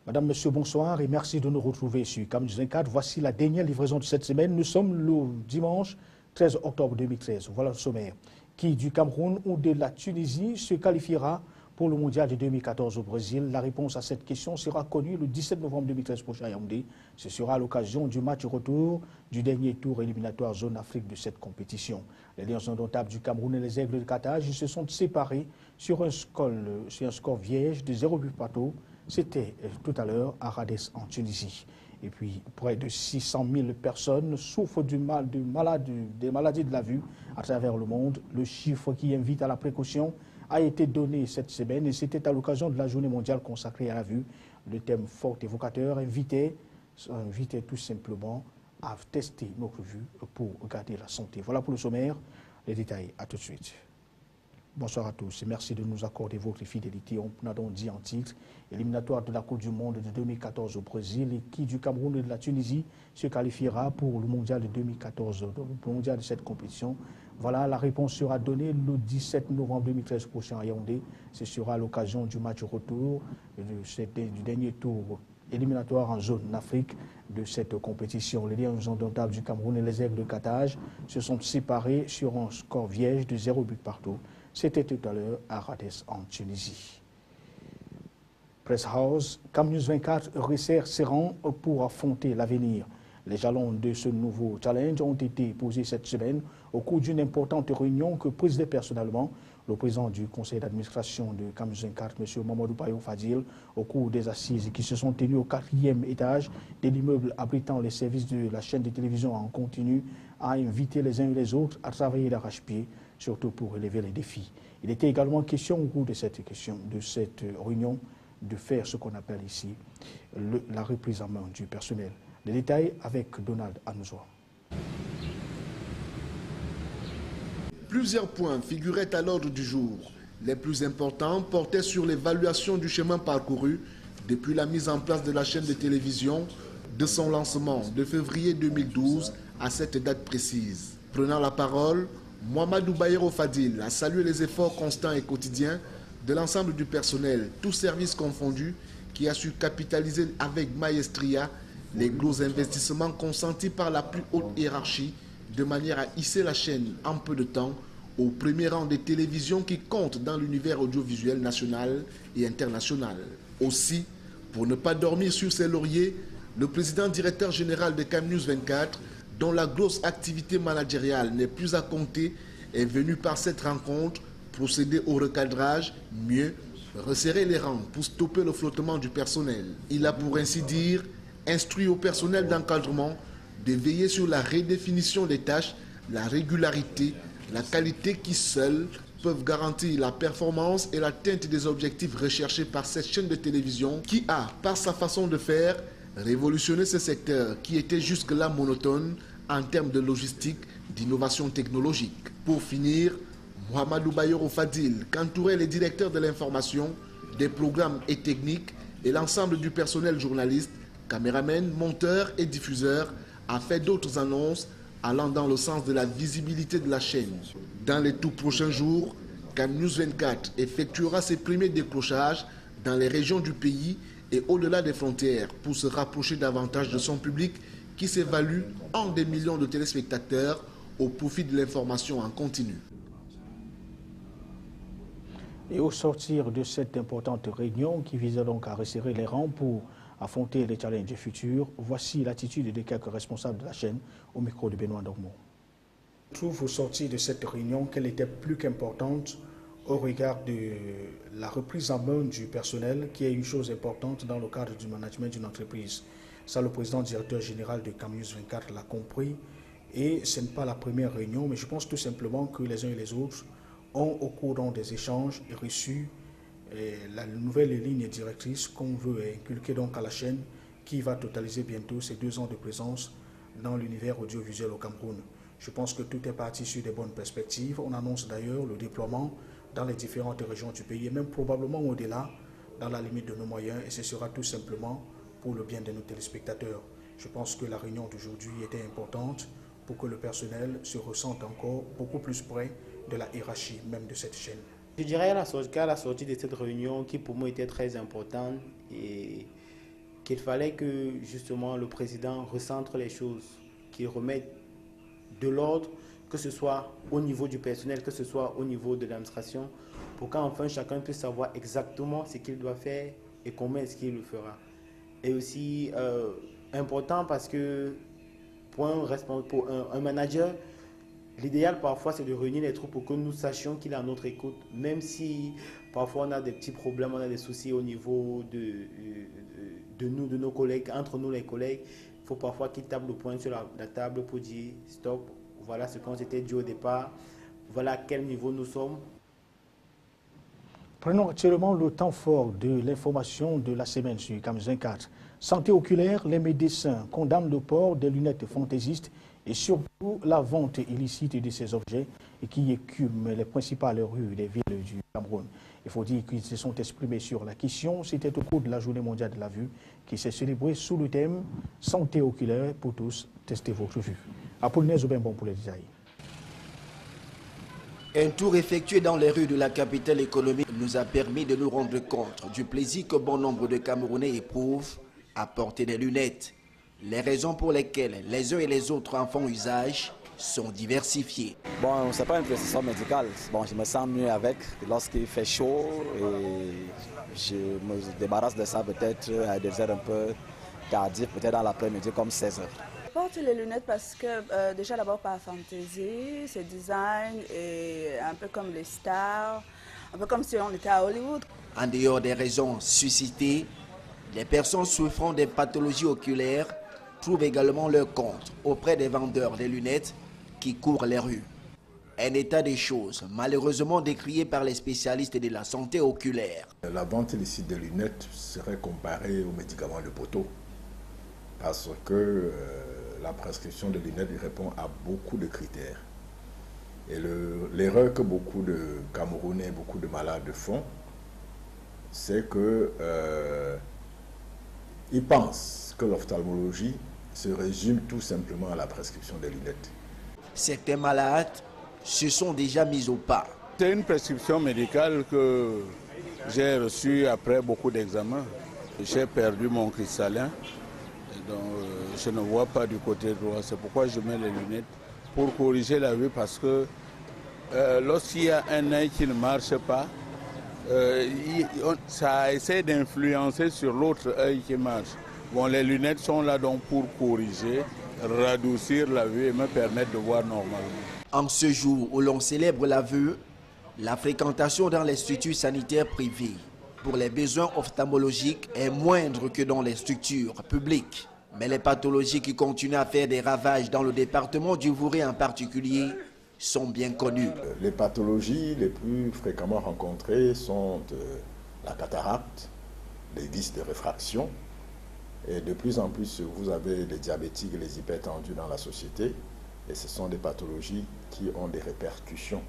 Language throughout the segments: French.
Madame, Monsieur, bonsoir et merci de nous retrouver sur CAMNews 24. Voici la dernière livraison de cette semaine. Nous sommes le dimanche 13 octobre 2013. Voilà le sommaire. Qui du Cameroun ou de la Tunisie se qualifiera pour le mondial de 2014 au Brésil? La réponse à cette question sera connue le 17 novembre 2013 prochain à Yaoundé. Ce sera à l'occasion du match retour du dernier tour éliminatoire zone Afrique de cette compétition. Les Lions indomptables du Cameroun et les Aigles de Carthage se sont séparés sur un score vierge de 0 but partout. C'était tout à l'heure à Rades en Tunisie. Et puis, près de 600 000 personnes souffrent des maladies de la vue à travers le monde. Le chiffre qui invite à la précaution a été donné cette semaine et c'était à l'occasion de la journée mondiale consacrée à la vue. Le thème fort évocateur invitait tout simplement à tester notre vue pour garder la santé. Voilà pour le sommaire. Les détails, à tout de suite. Bonsoir à tous et merci de nous accorder votre fidélité. On a donc dit en titre, éliminatoire de la Coupe du Monde de 2014 au Brésil et qui du Cameroun et de la Tunisie se qualifiera pour le mondial de 2014, le mondial de cette compétition. Voilà, la réponse sera donnée le 17 novembre 2013 prochain à Yaoundé. Ce sera à l'occasion du match retour du dernier tour éliminatoire en zone Afrique de cette compétition. Les Lions indomptables du Cameroun et les Aigles de Carthage se sont séparés sur un score vierge de 0 but partout. C'était tout à l'heure à Rades en Tunisie. Press House, CAMNews 24 resserre ses rangs pour affronter l'avenir. Les jalons de ce nouveau challenge ont été posés cette semaine au cours d'une importante réunion que présidait personnellement le président du conseil d'administration de CAMNews 24, M. Mamadou Bayo Fadil, au cours des assises qui se sont tenues au 4e étage de l'immeuble abritant les services de la chaîne de télévision en continu, a invité les uns et les autres à travailler d'arrache-pied, surtout pour relever les défis. Il était également question au cours de cette réunion de faire ce qu'on appelle ici la reprise en main du personnel. Les détails avec Donald Anouzoua. Plusieurs points figuraient à l'ordre du jour. Les plus importants portaient sur l'évaluation du chemin parcouru depuis la mise en place de la chaîne de télévision, de son lancement de février 2012 à cette date précise. Prenant la parole, Mamadou Bayo Fadil a salué les efforts constants et quotidiens de l'ensemble du personnel, tous services confondus, qui a su capitaliser avec maestria les gros investissements consentis par la plus haute hiérarchie de manière à hisser la chaîne en peu de temps au premier rang des télévisions qui comptent dans l'univers audiovisuel national et international. Aussi, pour ne pas dormir sur ses lauriers, le président directeur général de CAMNews 24, dont la grosse activité managériale n'est plus à compter, est venu par cette rencontre procéder au recadrage, mieux, resserrer les rangs pour stopper le flottement du personnel. Il a pour ainsi dire instruit au personnel d'encadrement de veiller sur la redéfinition des tâches, la régularité, la qualité qui seules peuvent garantir la performance et l'atteinte des objectifs recherchés par cette chaîne de télévision qui a, par sa façon de faire, révolutionné ce secteur qui était jusque-là monotone en termes de logistique, d'innovation technologique. Pour finir, Mamadou Bayo Fadil, qu'entouraient les directeurs de l'information, des programmes et techniques et l'ensemble du personnel journaliste, caméramen, monteur et diffuseur, a fait d'autres annonces allant dans le sens de la visibilité de la chaîne. Dans les tout prochains jours, CAMNews 24 effectuera ses premiers décrochages dans les régions du pays et au-delà des frontières pour se rapprocher davantage de son public qui s'évalue en des millions de téléspectateurs au profit de l'information en continu. Et au sortir de cette importante réunion qui visait donc à resserrer les rangs pour affronter les challenges futurs, voici l'attitude de quelques responsables de la chaîne au micro de Benoît Dormo. Je trouve au sortir de cette réunion qu'elle était plus qu'importante au regard de la reprise en main du personnel, qui est une chose importante dans le cadre du management d'une entreprise. Ça, le président directeur général de CAMNews 24 l'a compris et ce n'est pas la première réunion, mais je pense tout simplement que les uns et les autres ont, au cours des échanges, reçu la nouvelle ligne directrice qu'on veut inculquer donc à la chaîne qui va totaliser bientôt ses 2 ans de présence dans l'univers audiovisuel au Cameroun. Je pense que tout est parti sur des bonnes perspectives. On annonce d'ailleurs le déploiement dans les différentes régions du pays et même probablement au-delà dans la limite de nos moyens et ce sera tout simplement pour le bien de nos téléspectateurs. Je pense que la réunion d'aujourd'hui était importante pour que le personnel se ressente encore beaucoup plus près de la hiérarchie même de cette chaîne. Je dirais qu'à la sortie de cette réunion qui pour moi était très importante et qu'il fallait que justement le président recentre les choses, qu'il remette de l'ordre, que ce soit au niveau du personnel, que ce soit au niveau de l'administration, pour qu'enfin chacun puisse savoir exactement ce qu'il doit faire et combien est-ce qu'il le fera. Et aussi important parce que pour un manager, l'idéal parfois c'est de réunir les troupes pour que nous sachions qu'il est à notre écoute, même si parfois on a des petits problèmes, on a des soucis au niveau de nous, de nos collègues, entre nous les collègues. Il faut parfois qu'ils tapent le poing sur la table pour dire stop, voilà ce qu'on s'était dit au départ, voilà à quel niveau nous sommes. Prenons actuellement le temps fort de l'information de la semaine sur CAM 24. Santé oculaire, les médecins condamnent le port des lunettes fantaisistes et surtout la vente illicite de ces objets et qui écument les principales rues des villes du Cameroun. Il faut dire qu'ils se sont exprimés sur la question. C'était au cours de la Journée mondiale de la vue qui s'est célébrée sous le thème « Santé oculaire pour tous, testez votre vue ». Apollinaire Zobembon pour les détails. Un tour effectué dans les rues de la capitale économique nous a permis de nous rendre compte du plaisir que bon nombre de Camerounais éprouvent à porter des lunettes. Les raisons pour lesquelles les uns et les autres en font usage sont diversifiées. Bon, c'est pas une prescription médicale. Bon, je me sens mieux avec lorsqu'il fait chaud et je me débarrasse de ça peut-être à des heures un peu tardives, peut-être dans l'après-midi comme 16 heures. Je porte les lunettes parce que déjà d'abord par fantaisie, c'est design et un peu comme les stars, un peu comme si on était à Hollywood. En dehors des raisons suscitées, les personnes souffrant des pathologies oculaires trouvent également leur compte auprès des vendeurs de lunettes qui courent les rues. Un état des choses malheureusement décrié par les spécialistes de la santé oculaire. La vente illicite de lunettes serait comparée aux médicaments de poteau parce que la prescription de lunettes répond à beaucoup de critères. Et l'erreur que beaucoup de Camerounais, beaucoup de malades font, c'est qu'ils pensent que l'ophtalmologie se résume tout simplement à la prescription des lunettes. Certains malades se sont déjà mis au pas. C'est une prescription médicale que j'ai reçue après beaucoup d'examens. J'ai perdu mon cristallin, donc je ne vois pas du côté droit. C'est pourquoi je mets les lunettes pour corriger la vue parce que lorsqu'il y a un œil qui ne marche pas, ça essaie d'influencer sur l'autre œil qui marche. Bon, les lunettes sont là donc pour corriger, radoucir la vue et me permettre de voir normalement. En ce jour où l'on célèbre la vue, la fréquentation dans les structures sanitaires privées pour les besoins ophtalmologiques est moindre que dans les structures publiques. Mais les pathologies qui continuent à faire des ravages dans le département du Vouré en particulier sont bien connues. Les pathologies les plus fréquemment rencontrées sont la cataracte, les vices de réfraction, et de plus en plus vous avez les diabétiques et les hypertendus dans la société, et ce sont des pathologies qui ont des répercussions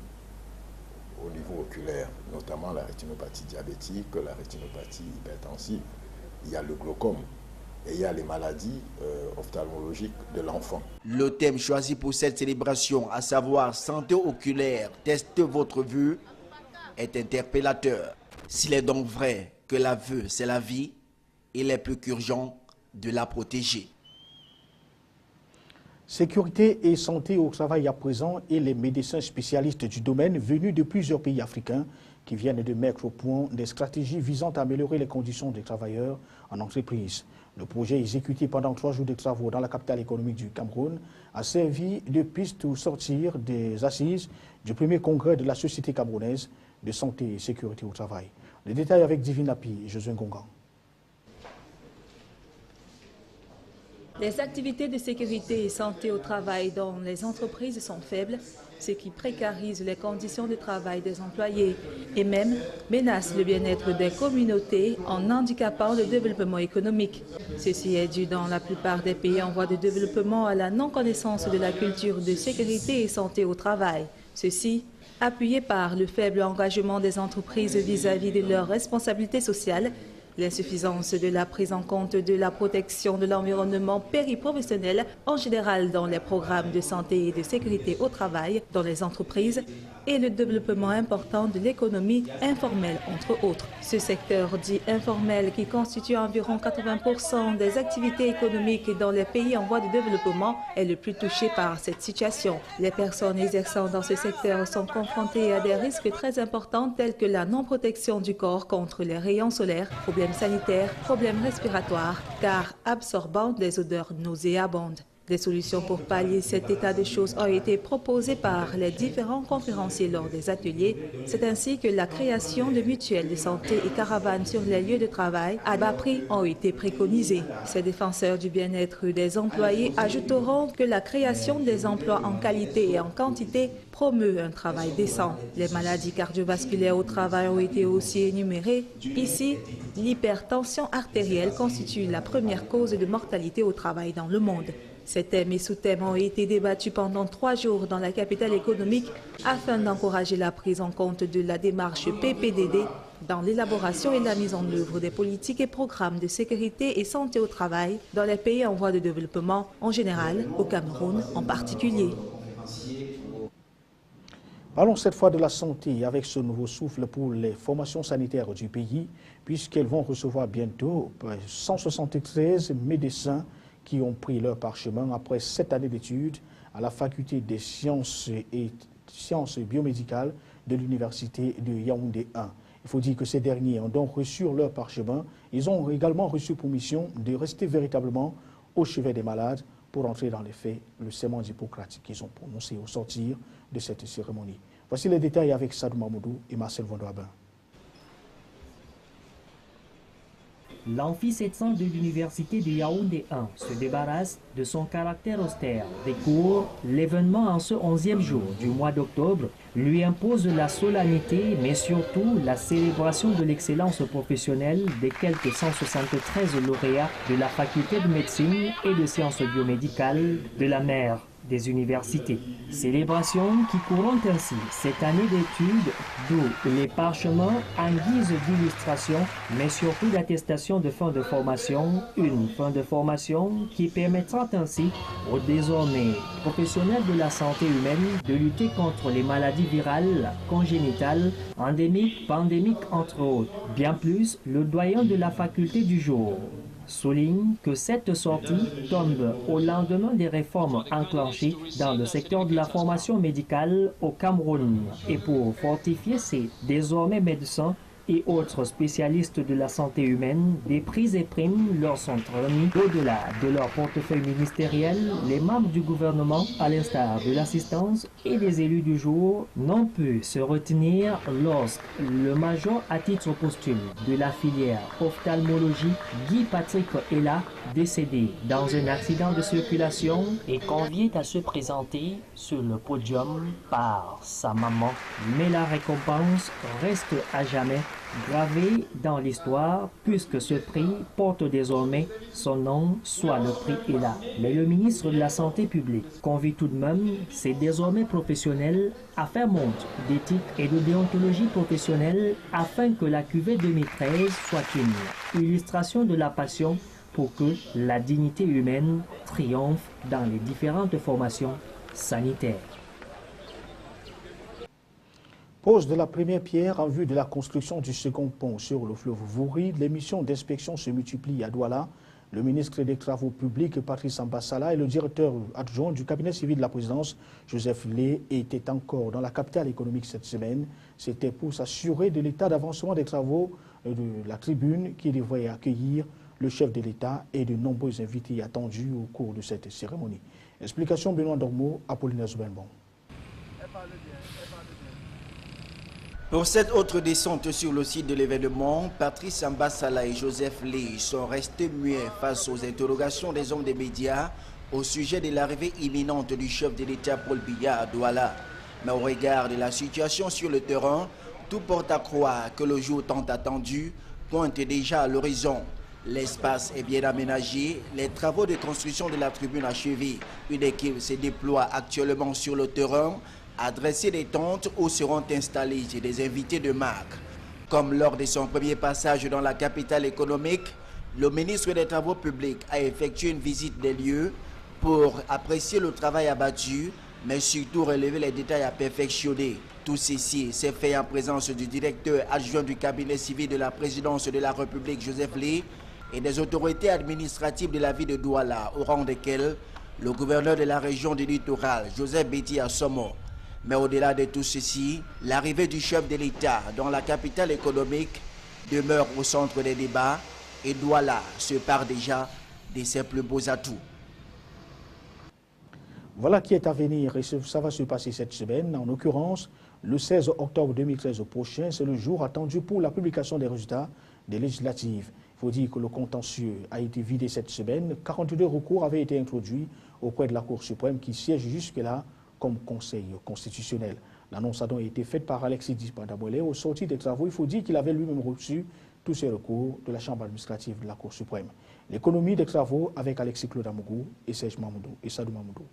au niveau oculaire, notamment la rétinopathie diabétique, la rétinopathie hypertensive, il y a le glaucome. Et il y a les maladies ophtalmologiques de l'enfant. Le thème choisi pour cette célébration, à savoir santé oculaire, testez votre vue, est interpellateur. S'il est donc vrai que la vue, c'est la vie, il est plus qu'urgent de la protéger. Sécurité et santé au travail à présent et les médecins spécialistes du domaine venus de plusieurs pays africains qui viennent de mettre au point des stratégies visant à améliorer les conditions des travailleurs en entreprise. Le projet exécuté pendant 3 jours de travaux dans la capitale économique du Cameroun a servi de piste au sortir des assises du premier congrès de la Société camerounaise de santé et sécurité au travail. Les détails avec Divine Lapi et Josué Ngongan. Les activités de sécurité et santé au travail dans les entreprises sont faibles, ce qui précarise les conditions de travail des employés et même menace le bien-être des communautés en handicapant le développement économique. Ceci est dû dans la plupart des pays en voie de développement à la non-connaissance de la culture de sécurité et santé au travail. Ceci appuyé par le faible engagement des entreprises vis-à-vis de leurs responsabilités sociales, L'insuffisance de la prise en compte de la protection de l'environnement périprofessionnel en général dans les programmes de santé et de sécurité au travail dans les entreprises et le développement important de l'économie informelle, entre autres. Ce secteur dit informel, qui constitue environ 80% des activités économiques dans les pays en voie de développement, est le plus touché par cette situation. Les personnes exerçant dans ce secteur sont confrontées à des risques très importants tels que la non-protection du corps contre les rayons solaires, problèmes sanitaires, problèmes respiratoires, car absorbant des odeurs nauséabondes. Des solutions pour pallier cet état de choses ont été proposées par les différents conférenciers lors des ateliers. C'est ainsi que la création de mutuelles de santé et caravanes sur les lieux de travail à bas prix ont été préconisées. Ces défenseurs du bien-être des employés ajouteront que la création des emplois en qualité et en quantité promeut un travail décent. Les maladies cardiovasculaires au travail ont été aussi énumérées. Ici, l'hypertension artérielle constitue la première cause de mortalité au travail dans le monde. Ces thèmes et sous-thèmes ont été débattus pendant 3 jours dans la capitale économique afin d'encourager la prise en compte de la démarche PPDD dans l'élaboration et la mise en œuvre des politiques et programmes de sécurité et santé au travail dans les pays en voie de développement en général, au Cameroun en particulier. Parlons cette fois de la santé avec ce nouveau souffle pour les formations sanitaires du pays, puisqu'elles vont recevoir bientôt 173 médecins qui ont pris leur parchemin après 7 années d'études à la faculté des sciences et sciences biomédicales de l'université de Yaoundé 1. Il faut dire que ces derniers ont donc reçu leur parchemin. Ils ont également reçu pour mission de rester véritablement au chevet des malades pour entrer dans les faits le serment d'Hippocrate qu'ils ont prononcé au sortir de cette cérémonie. Voici les détails avec Sadou Mamoudou et Marcel Vondoabin. L'amphi 700 de l'université de Yaoundé 1 se débarrasse de son caractère austère. Des cours, l'événement en ce 11e jour du mois d'octobre lui impose la solennité, mais surtout la célébration de l'excellence professionnelle des quelques 173 lauréats de la faculté de médecine et de sciences biomédicales de la mère des universités. Célébration qui couronne ainsi cette année d'études, d'où les parchemins en guise d'illustration, mais surtout d'attestation de fin de formation, une fin de formation qui permettra ainsi aux désormais professionnels de la santé humaine de lutter contre les maladies virales, congénitales, endémiques, pandémiques entre autres. Bien plus, le doyen de la faculté du jour souligne que cette sortie tombe au lendemain des réformes enclenchées dans le secteur de la formation médicale au Cameroun. Et pour fortifier ces désormais médecins et autres spécialistes de la santé humaine, des prix et primes leur sont remis au-delà de leur portefeuille ministériel. Les membres du gouvernement, à l'instar de l'assistance et des élus du jour, n'ont pu se retenir lorsque le major à titre posthume de la filière ophtalmologie, Guy Patrick Ella, décédé dans un accident de circulation, est convié à se présenter sur le podium par sa maman. Mais la récompense reste à jamais gravé dans l'histoire, puisque ce prix porte désormais son nom, soit le prix Ella. Mais le ministre de la Santé publique convie tout de même ces désormais professionnels à faire montre d'éthique et de déontologie professionnelle afin que la cuvée 2013 soit une illustration de la passion pour que la dignité humaine triomphe dans les différentes formations sanitaires. Pose de la première pierre en vue de la construction du second pont sur le fleuve Vouri. Les missions d'inspection se multiplient à Douala. Le ministre des Travaux publics, Patrice Ambassala, et le directeur adjoint du cabinet civil de la présidence, Joseph Lé, étaient encore dans la capitale économique cette semaine. C'était pour s'assurer de l'état d'avancement des travaux de la tribune qui devrait accueillir le chef de l'État et de nombreux invités attendus au cours de cette cérémonie. Explication Benoît Dormeau, Apollinaire Zoubenbon. Pour cette autre descente sur le site de l'événement, Patrice Ambassala et Joseph Lé sont restés muets face aux interrogations des hommes des médias au sujet de l'arrivée imminente du chef de l'État Paul Biya à Douala. Mais au regard de la situation sur le terrain, tout porte à croire que le jour tant attendu pointe déjà à l'horizon. L'espace est bien aménagé, les travaux de construction de la tribune achevés. Une équipe se déploie actuellement sur le terrain à dresser des tentes où seront installés des invités de marque. Comme lors de son premier passage dans la capitale économique, le ministre des Travaux publics a effectué une visite des lieux pour apprécier le travail abattu, mais surtout relever les détails à perfectionner. Tout ceci s'est fait en présence du directeur adjoint du cabinet civil de la présidence de la République, Joseph Lee, et des autorités administratives de la ville de Douala, au rang desquelles le gouverneur de la région du littoral, Joseph Betty Assomo. Mais au-delà de tout ceci, l'arrivée du chef de l'État dans la capitale économique demeure au centre des débats et Douala se part déjà de ses plus beaux atouts. Voilà qui est à venir et ça va se passer cette semaine. En l'occurrence, le 16 octobre 2013 prochain, c'est le jour attendu pour la publication des résultats des législatives. Il faut dire que le contentieux a été vidé cette semaine. 42 recours avaient été introduits auprès de la Cour suprême qui siège jusque-là comme conseil constitutionnel. L'annonce a donc été faite par Alexis Dipanda-Moïse au sorti des travaux. Il faut dire qu'il avait lui-même reçu tous ces recours de la Chambre administrative de la Cour suprême. L'économie des travaux avec Alexis Claude Amougou et Serge Mamoudou et Sadou Mamoudou.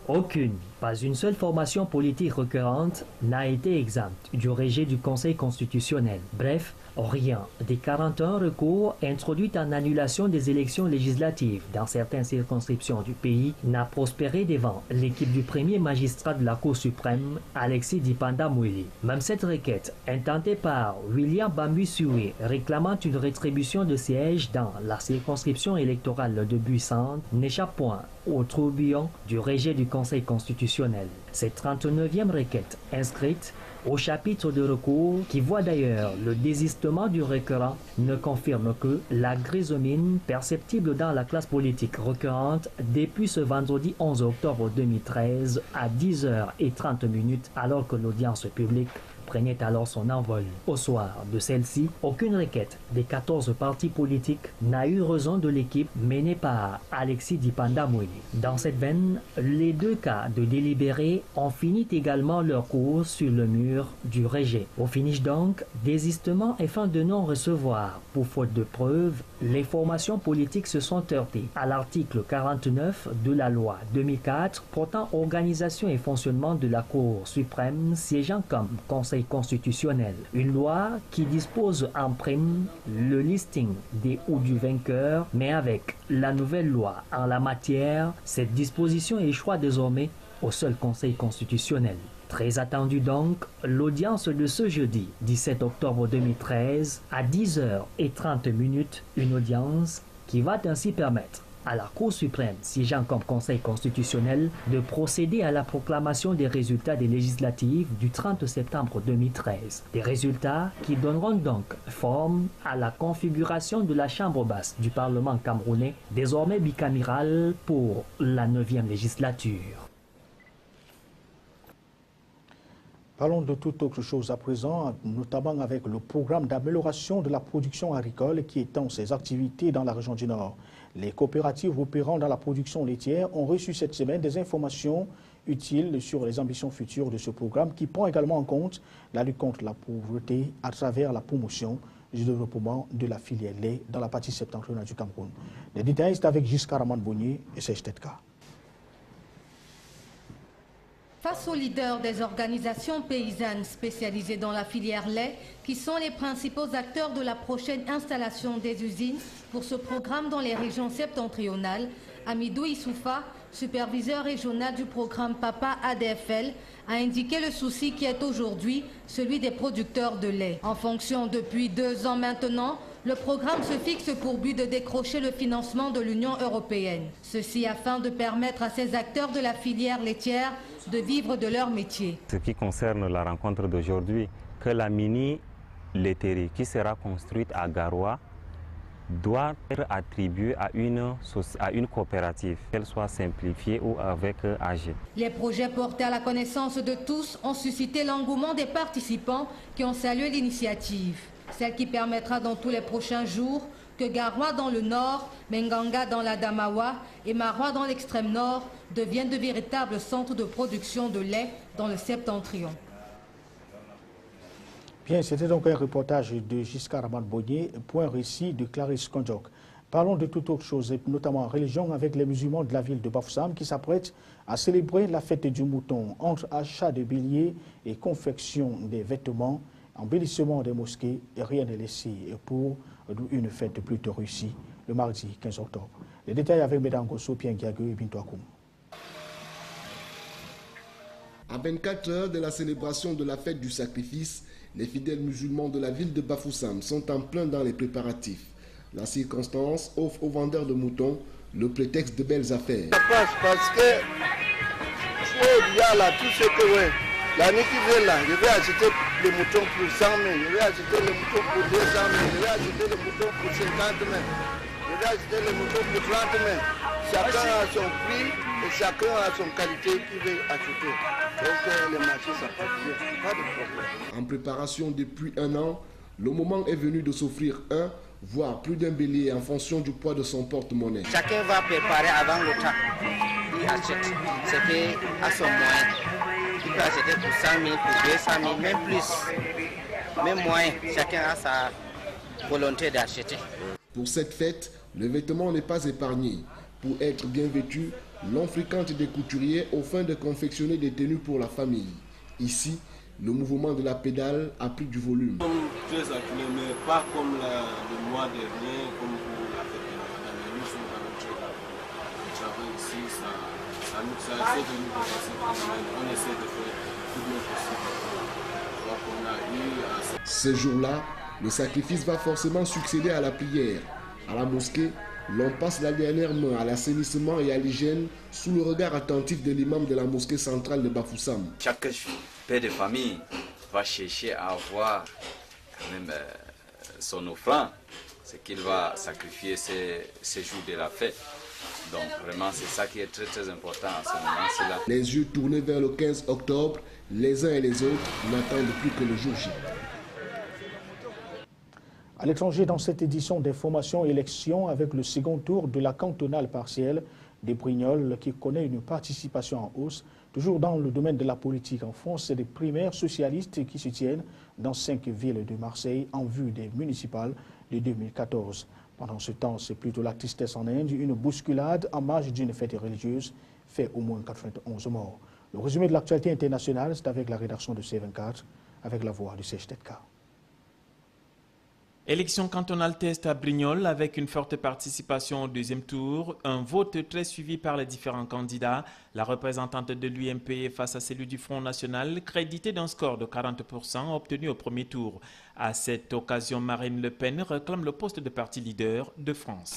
Aucune, pas une seule formation politique requérante n'a été exempte du rejet du Conseil constitutionnel. Bref, rien des 41 recours introduits en annulation des élections législatives dans certaines circonscriptions du pays n'a prospéré devant l'équipe du premier magistrat de la Cour suprême, Alexis Dipanda-Moïse. Même cette requête, intentée par William Bambi-Sué, réclamant une rétribution de siège dans la circonscription électorale de Buissante, n'échappe point au tourbillon du rejet du Conseil constitutionnel. Cette 39e requête inscrite au chapitre de recours, qui voit d'ailleurs le désistement du requérant, ne confirme que la grisomine perceptible dans la classe politique requérante depuis ce vendredi 11 octobre 2013 à 10h30 alors que l'audience publique prenait alors son envol. Au soir de celle-ci, aucune requête des 14 partis politiques n'a eu raison de l'équipe menée par Alexis Dipanda-Moïse. Dans cette veine, les deux cas de délibéré ont fini également leur cours sur le mur du rejet. Au finish donc, désistement et fin de non-recevoir. Pour faute de preuves, les formations politiques se sont heurtées à l'article 49 de la loi 2004 portant organisation et fonctionnement de la Cour suprême siégeant comme Conseil constitutionnel. Une loi qui dispose en prime le listing des ou du vainqueur, mais avec la nouvelle loi en la matière, cette disposition échoit désormais au seul Conseil constitutionnel. Très attendu donc, l'audience de ce jeudi 17 octobre 2013 à 10h30, une audience qui va ainsi permettre à la Cour suprême, siégeant comme Conseil constitutionnel, de procéder à la proclamation des résultats des législatives du 30 septembre 2013. Des résultats qui donneront donc forme à la configuration de la Chambre basse du Parlement camerounais, désormais bicamérale pour la 9e législature. Parlons de toute autre chose à présent, notamment avec le programme d'amélioration de la production agricole qui étend ses activités dans la région du Nord. Les coopératives opérant dans la production laitière ont reçu cette semaine des informations utiles sur les ambitions futures de ce programme qui prend également en compte la lutte contre la pauvreté à travers la promotion du développement de la filière lait dans la partie septentrionale du Cameroun. Les détails, c'est avec Giscard Amand-Bonnier et Serge Tetka. Face aux leaders des organisations paysannes spécialisées dans la filière lait, qui sont les principaux acteurs de la prochaine installation des usines pour ce programme dans les régions septentrionales, Amidou Issoufa, superviseur régional du programme PAPA ADFL, a indiqué le souci qui est aujourd'hui celui des producteurs de lait. En fonction depuis 2 ans maintenant, le programme se fixe pour but de décrocher le financement de l'Union européenne. Ceci afin de permettre à ces acteurs de la filière laitière de vivre de leur métier. Ce qui concerne la rencontre d'aujourd'hui, que la mini-laiterie qui sera construite à Garoua doit être attribuée à une coopérative, qu'elle soit simplifiée ou avec AG. Les projets portés à la connaissance de tous ont suscité l'engouement des participants qui ont salué l'initiative. Celle qui permettra dans tous les prochains jours que Garoua dans le nord, Menganga dans la Damawa et Maroua dans l'extrême nord deviennent de véritables centres de production de lait dans le septentrion. Bien, c'était donc un reportage de Giscard Amand-Bonnier, point récit de Clarisse Kondjok. Parlons de toute autre chose, et notamment en religion, avec les musulmans de la ville de Bafoussam qui s'apprêtent à célébrer la fête du mouton entre achat de billets et confection des vêtements, embellissement des mosquées, et rien n'est laissé pour une fête plutôt réussie le mardi 15 octobre. Les détails avec Mme Gosso, Pierre Giague et Bintou Akoum. À 24 heures de la célébration de la fête du sacrifice, les fidèles musulmans de la ville de Bafoussam sont en plein dans les préparatifs. La circonstance offre aux vendeurs de moutons le prétexte de belles affaires. Ça passe parce que il y a là tout ce que l'année qui vient là, je vais acheter les moutons pour 100 000, je vais acheter les moutons pour 200 000, je vais acheter les moutons pour 50 000, je vais acheter les moutons pour 30 000. Chacun a son prix et chacun a son qualité qu'il veut acheter. Donc le marché ça passe bien, pas de problème. En préparation depuis un an, le moment est venu de s'offrir un, voire plus d'un bélier en fonction du poids de son porte-monnaie. Chacun va préparer avant le temps. Il achète ce qui a son moyen. Il peut acheter pour 100 000, pour 200 000, même plus. Même moyen, chacun a sa volonté d'acheter. Pour cette fête, le vêtement n'est pas épargné. Pour être bien vêtu, l'on fréquente des couturiers aux fins de confectionner des tenues pour la famille. Ici, le mouvement de la pédale a pris du volume. Très acculé, mais pas comme le mois dernier, comme pour la fête de la Ramadan. Nous sommes dans notre travail ici, ça essaie de nous passer. On essaie de faire tout le possible. Ce jour-là, le sacrifice va forcément succéder à la prière. À la mosquée, l'on passe la dernière main à l'assainissement et à l'hygiène sous le regard attentif de l'imam de la mosquée centrale de Bafoussam. Chaque père de famille va chercher à avoir quand même son offrande, ce qu'il va sacrifier ces jours de la fête. Donc vraiment c'est ça qui est très très important à ce moment-là. Les yeux tournés vers le 15 octobre, les uns et les autres n'attendent plus que le jour J. À l'étranger, dans cette édition des formations et élections avec le second tour de la cantonale partielle des Brignoles qui connaît une participation en hausse, toujours dans le domaine de la politique en France, c'est des primaires socialistes qui se tiennent dans 5 villes de Marseille en vue des municipales de 2014. Pendant ce temps, c'est plutôt la tristesse en Inde, une bousculade en marge d'une fête religieuse fait au moins 91 morts. Le résumé de l'actualité internationale, c'est avec la rédaction de C24, avec la voix de Serge Tetka. Élection cantonale test à Brignoles avec une forte participation au deuxième tour, un vote très suivi par les différents candidats. La représentante de l'UMP face à celui du Front National, crédité d'un score de 40% obtenu au premier tour. À cette occasion, Marine Le Pen réclame le poste de parti leader de France.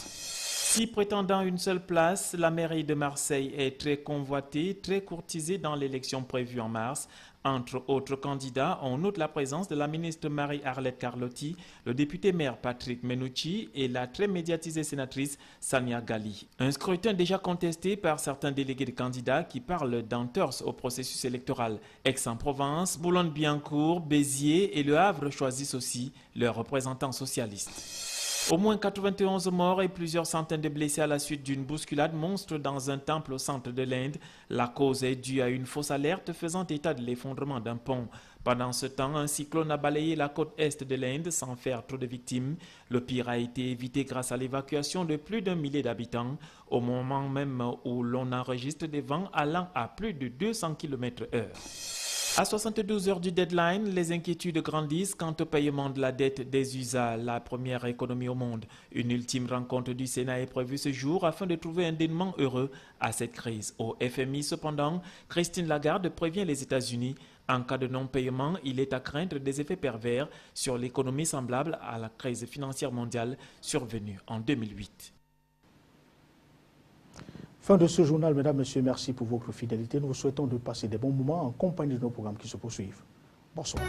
6 prétendant une seule place, la mairie de Marseille est très convoitée, très courtisée dans l'élection prévue en mars. Entre autres candidats, on note la présence de la ministre Marie-Arlette Carlotti, le député maire Patrick Menucci et la très médiatisée sénatrice Sania Gali. Un scrutin déjà contesté par certains délégués de candidats qui parlent d'entorse au processus électoral. Aix-en-Provence, Boulogne-Billancourt, Béziers et Le Havre choisissent aussi leurs représentants socialistes. Au moins 91 morts et plusieurs centaines de blessés à la suite d'une bousculade monstre dans un temple au centre de l'Inde. La cause est due à une fausse alerte faisant état de l'effondrement d'un pont. Pendant ce temps, un cyclone a balayé la côte est de l'Inde sans faire trop de victimes. Le pire a été évité grâce à l'évacuation de plus d'1 millier d'habitants, au moment même où l'on enregistre des vents allant à plus de 200 km/h. À 72 heures du deadline, les inquiétudes grandissent quant au paiement de la dette des USA, la première économie au monde. Une ultime rencontre du Sénat est prévue ce jour afin de trouver un dénouement heureux à cette crise. Au FMI, cependant, Christine Lagarde prévient les États-Unis. En cas de non-paiement, il est à craindre des effets pervers sur l'économie semblable à la crise financière mondiale survenue en 2008. Fin de ce journal, mesdames, messieurs, merci pour votre fidélité. Nous vous souhaitons de passer des bons moments en compagnie de nos programmes qui se poursuivent. Bonsoir.